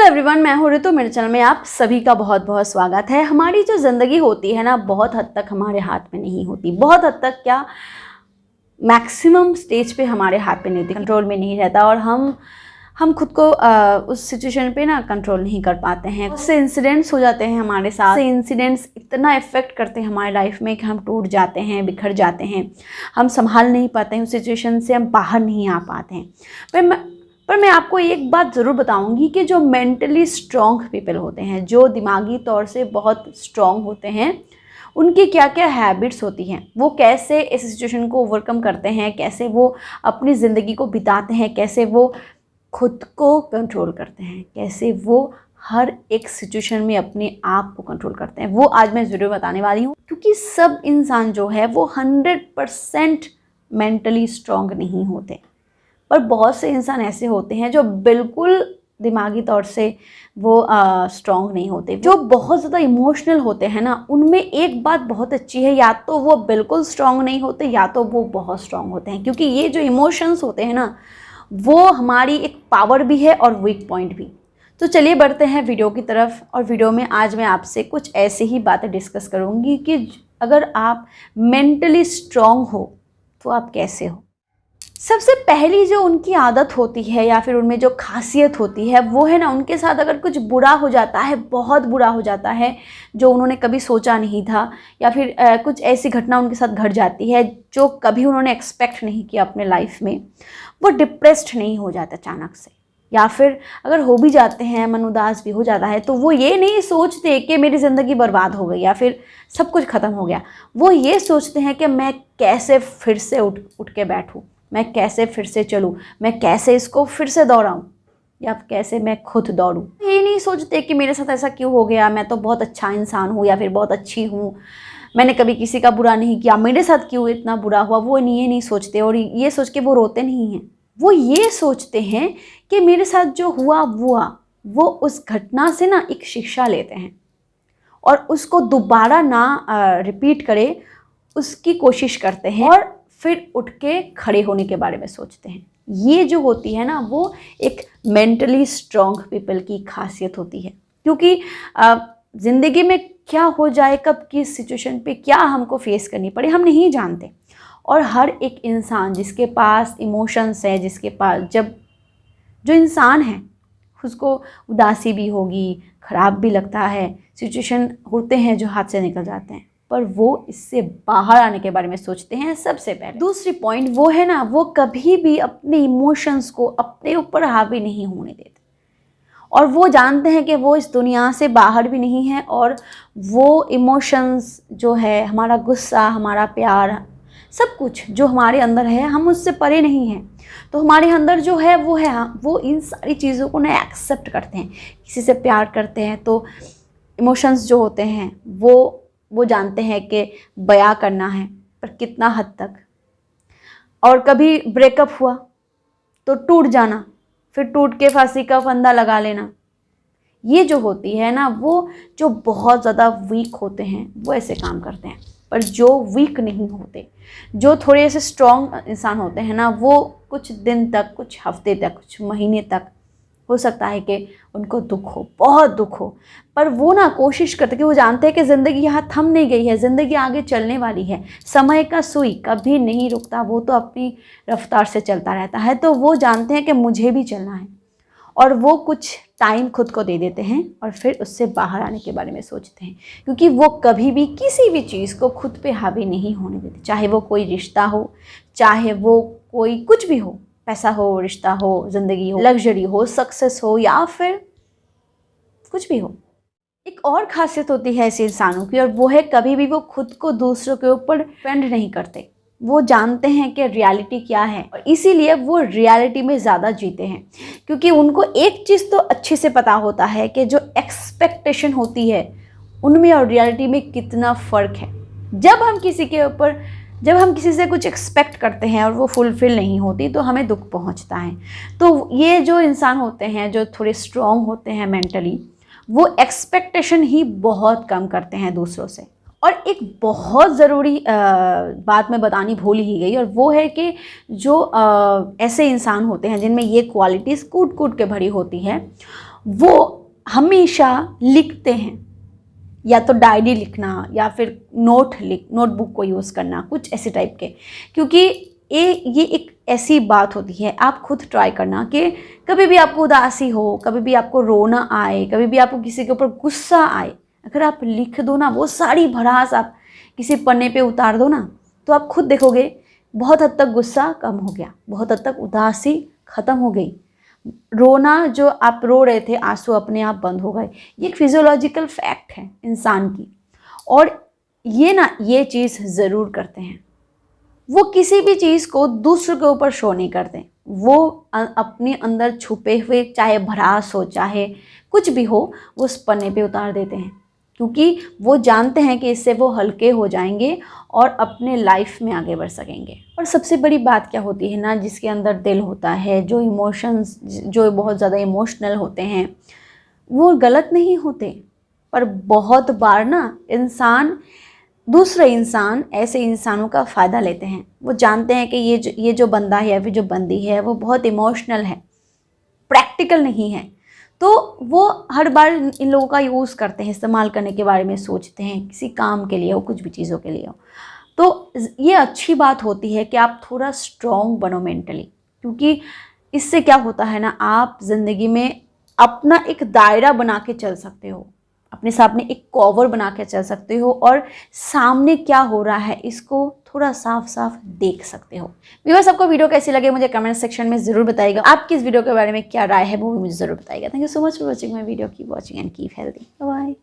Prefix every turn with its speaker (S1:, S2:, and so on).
S1: Hello everyone, मैं हूँ ऋतु। मेरे चैनल में आप सभी का बहुत बहुत स्वागत है। हमारी जो ज़िंदगी होती है ना, बहुत हद तक हमारे हाथ में नहीं होती। बहुत हद तक क्या, मैक्सिमम स्टेज पे हमारे हाथ में नहीं होती, कंट्रोल में नहीं रहता। और हम खुद को उस सिचुएशन पे ना कंट्रोल नहीं कर पाते हैं। उससे इंसिडेंट्स हो जाते हैं हमारे साथ। इंसिडेंट्स इतना इफेक्ट करते हैं हमारे लाइफ में कि हम टूट जाते हैं, बिखर जाते हैं, हम संभाल नहीं पाते हैं उस सिचुएशन से, हम बाहर नहीं आ पाते हैं। पर मैं आपको एक बात ज़रूर बताऊंगी कि जो मेंटली स्ट्रॉन्ग पीपल होते हैं, जो दिमागी तौर से बहुत स्ट्रॉन्ग होते हैं, उनकी क्या क्या हैबिट्स होती हैं, वो कैसे इस सिचुएशन को ओवरकम करते हैं, कैसे वो अपनी ज़िंदगी को बिताते हैं, कैसे वो खुद को कंट्रोल करते हैं, कैसे वो हर एक सिचुएशन में अपने आप को कंट्रोल करते हैं, वो आज मैं ज़रूर बताने वाली हूँ। क्योंकि सब इंसान जो है वो 100% मेंटली स्ट्रॉन्ग नहीं होते, और बहुत से इंसान ऐसे होते हैं जो बिल्कुल दिमागी तौर से वो स्ट्रॉन्ग नहीं होते। जो बहुत ज़्यादा इमोशनल होते हैं ना, उनमें एक बात बहुत अच्छी है, या तो वो बिल्कुल स्ट्रॉन्ग नहीं होते या तो वो बहुत स्ट्रॉन्ग होते हैं। क्योंकि ये जो इमोशंस होते हैं ना, वो हमारी एक पावर भी है और वीक पॉइंट भी। तो चलिए बढ़ते हैं वीडियो की तरफ। और वीडियो में आज मैं आपसे कुछ ऐसे ही बातें डिस्कस करूँगी कि अगर आप मेंटली स्ट्रॉन्ग हो तो आप कैसे हो। सबसे पहली जो उनकी आदत होती है या फिर उनमें जो खासियत होती है, वो है ना, उनके साथ अगर कुछ बुरा हो जाता है, बहुत बुरा हो जाता है, जो उन्होंने कभी सोचा नहीं था, या फिर कुछ ऐसी घटना उनके साथ घट जाती है जो कभी उन्होंने एक्सपेक्ट नहीं किया अपने लाइफ में, वो डिप्रेस्ड नहीं हो जाता अचानक से। या फिर अगर हो भी जाते हैं, मन उदास भी हो जाता है, तो वो ये नहीं सोचते कि मेरी ज़िंदगी बर्बाद हो गई या फिर सब कुछ ख़त्म हो गया। वो ये सोचते हैं कि मैं कैसे फिर से उठ के बैठूँ, मैं कैसे फिर से चलूँ, मैं कैसे इसको फिर से दोहराऊँ, या कैसे मैं खुद दौड़ूँ। ये नहीं सोचते कि मेरे साथ ऐसा क्यों हो गया, मैं तो बहुत अच्छा इंसान हूँ या फिर बहुत अच्छी हूँ, मैंने कभी किसी का बुरा नहीं किया, मेरे साथ क्यों इतना बुरा हुआ। वो ये नहीं सोचते, और ये सोच के वो रोते नहीं हैं। वो ये सोचते हैं कि मेरे साथ जो हुआ वो उस घटना से ना एक शिक्षा लेते हैं और उसको दोबारा ना रिपीट करे, उसकी कोशिश करते हैं, और फिर उठ के खड़े होने के बारे में सोचते हैं। ये जो होती है ना, वो एक मेंटली स्ट्रॉन्ग पीपल की खासियत होती है। क्योंकि ज़िंदगी में क्या हो जाए, कब किस सिचुएशन पे क्या हमको फेस करनी पड़े, हम नहीं जानते। और हर एक इंसान जिसके पास इमोशंस है, जिसके पास जो इंसान है, उसको उदासी भी होगी, ख़राब भी लगता है, सिचुएशन होते हैं जो हाथ से निकल जाते हैं, पर वो इससे बाहर आने के बारे में सोचते हैं सबसे पहले। दूसरी पॉइंट वो है ना, वो कभी भी अपने इमोशंस को अपने ऊपर हावी नहीं होने देते, और वो जानते हैं कि वो इस दुनिया से बाहर भी नहीं है, और वो इमोशंस जो है, हमारा गुस्सा, हमारा प्यार, सब कुछ जो हमारे अंदर है, हम उससे परे नहीं हैं। तो हमारे अंदर जो है वो इन सारी चीज़ों को ना एक्सेप्ट करते हैं। किसी से प्यार करते हैं तो इमोशंस जो होते हैं वो जानते हैं कि बयां करना है, पर कितना हद तक। और कभी ब्रेकअप हुआ तो टूट जाना, फिर टूट के फांसी का फंदा लगा लेना। ये जो होती है ना, वो जो बहुत ज़्यादा वीक होते हैं वो ऐसे काम करते हैं। पर जो वीक नहीं होते, जो थोड़े ऐसे स्ट्रॉन्ग इंसान होते हैं ना, वो कुछ दिन तक, कुछ हफ्ते तक, कुछ महीने तक, हो सकता है कि उनको दुख हो, बहुत दुख हो, पर वो ना कोशिश करते कि वो जानते हैं कि ज़िंदगी यहाँ थम नहीं गई है, ज़िंदगी आगे चलने वाली है, समय का सुई कभी नहीं रुकता, वो तो अपनी रफ्तार से चलता रहता है। तो वो जानते हैं कि मुझे भी चलना है, और वो कुछ टाइम खुद को दे देते हैं और फिर उससे बाहर आने के बारे में सोचते हैं। क्योंकि वो कभी भी किसी भी चीज़ को खुद पे हावी नहीं होने देते, चाहे वो कोई रिश्ता हो, चाहे वो कोई कुछ भी हो, पैसा हो, रिश्ता हो, ज़िंदगी हो, लग्जरी हो, सक्सेस हो, या फिर कुछ भी हो। एक और खासियत होती है ऐसे इंसानों की, और वो है कभी भी वो खुद को दूसरों के ऊपर डिपेंड नहीं करते। वो जानते हैं कि रियलिटी क्या है, और इसीलिए वो रियलिटी में ज़्यादा जीते हैं। क्योंकि उनको एक चीज़ तो अच्छे से पता होता है कि जो एक्सपेक्टेशन होती है उनमें और रियलिटी में कितना फ़र्क है। जब हम किसी से कुछ एक्सपेक्ट करते हैं और वो फुलफ़िल नहीं होती, तो हमें दुख पहुंचता है। तो ये जो इंसान होते हैं, जो थोड़े स्ट्रॉन्ग होते हैं मेंटली, वो एक्सपेक्टेशन ही बहुत कम करते हैं दूसरों से। और एक बहुत ज़रूरी बात मैं बतानी भूल ही गई, और वो है कि जो ऐसे इंसान होते हैं जिनमें ये क्वालिटीज़ कूट कूट के भरी होती है, वो हमेशा लिखते हैं, या तो डायरी लिखना या फिर नोटबुक को यूज़ करना, कुछ ऐसे टाइप के। क्योंकि ये एक ऐसी बात होती है, आप खुद ट्राई करना कि कभी भी आपको उदासी हो, कभी भी आपको रोना आए, कभी भी आपको किसी के ऊपर गुस्सा आए, अगर आप लिख दो ना, वो सारी भड़ास आप किसी पन्ने पे उतार दो ना, तो आप खुद देखोगे बहुत हद तक गुस्सा कम हो गया, बहुत हद तक उदासी ख़त्म हो गई, रोना जो आप रो रहे थे, आंसू अपने आप बंद हो गए। ये एक फिजियोलॉजिकल फैक्ट है इंसान की। और ये चीज़ ज़रूर करते हैं, वो किसी भी चीज़ को दूसरों के ऊपर शो नहीं करते, वो अपने अंदर छुपे हुए, चाहे भड़ास हो, चाहे कुछ भी हो, वो उस पन्ने पे उतार देते हैं, क्योंकि वो जानते हैं कि इससे वो हल्के हो जाएंगे और अपने लाइफ में आगे बढ़ सकेंगे। और सबसे बड़ी बात क्या होती है ना, जिसके अंदर दिल होता है, जो इमोशंस, जो बहुत ज़्यादा इमोशनल होते हैं, वो गलत नहीं होते, पर बहुत बार ना दूसरे इंसान ऐसे इंसानों का फ़ायदा लेते हैं। वो जानते हैं कि ये जो बंदा है या फिर जो बंदी है वो बहुत इमोशनल है, प्रैक्टिकल नहीं है, तो वो हर बार इन लोगों का यूज़ करते हैं, इस्तेमाल करने के बारे में सोचते हैं, किसी काम के लिए हो, कुछ भी चीज़ों के लिए हो। तो ये अच्छी बात होती है कि आप थोड़ा स्ट्रॉन्ग बनो मेंटली, क्योंकि इससे क्या होता है ना, आप ज़िंदगी में अपना एक दायरा बना के चल सकते हो, अपने सामने एक कवर बना के चल सकते हो, और सामने क्या हो रहा है इसको थोड़ा साफ साफ देख सकते हो। व्यूअर्स, आपको वीडियो कैसी लगे मुझे कमेंट सेक्शन में ज़रूर बताइएगा। आपकी इस वीडियो के बारे में क्या राय है वो भी मुझे ज़रूर बताइएगा। Thank you so much for watching my video. Keep watching and keep healthy. Bye.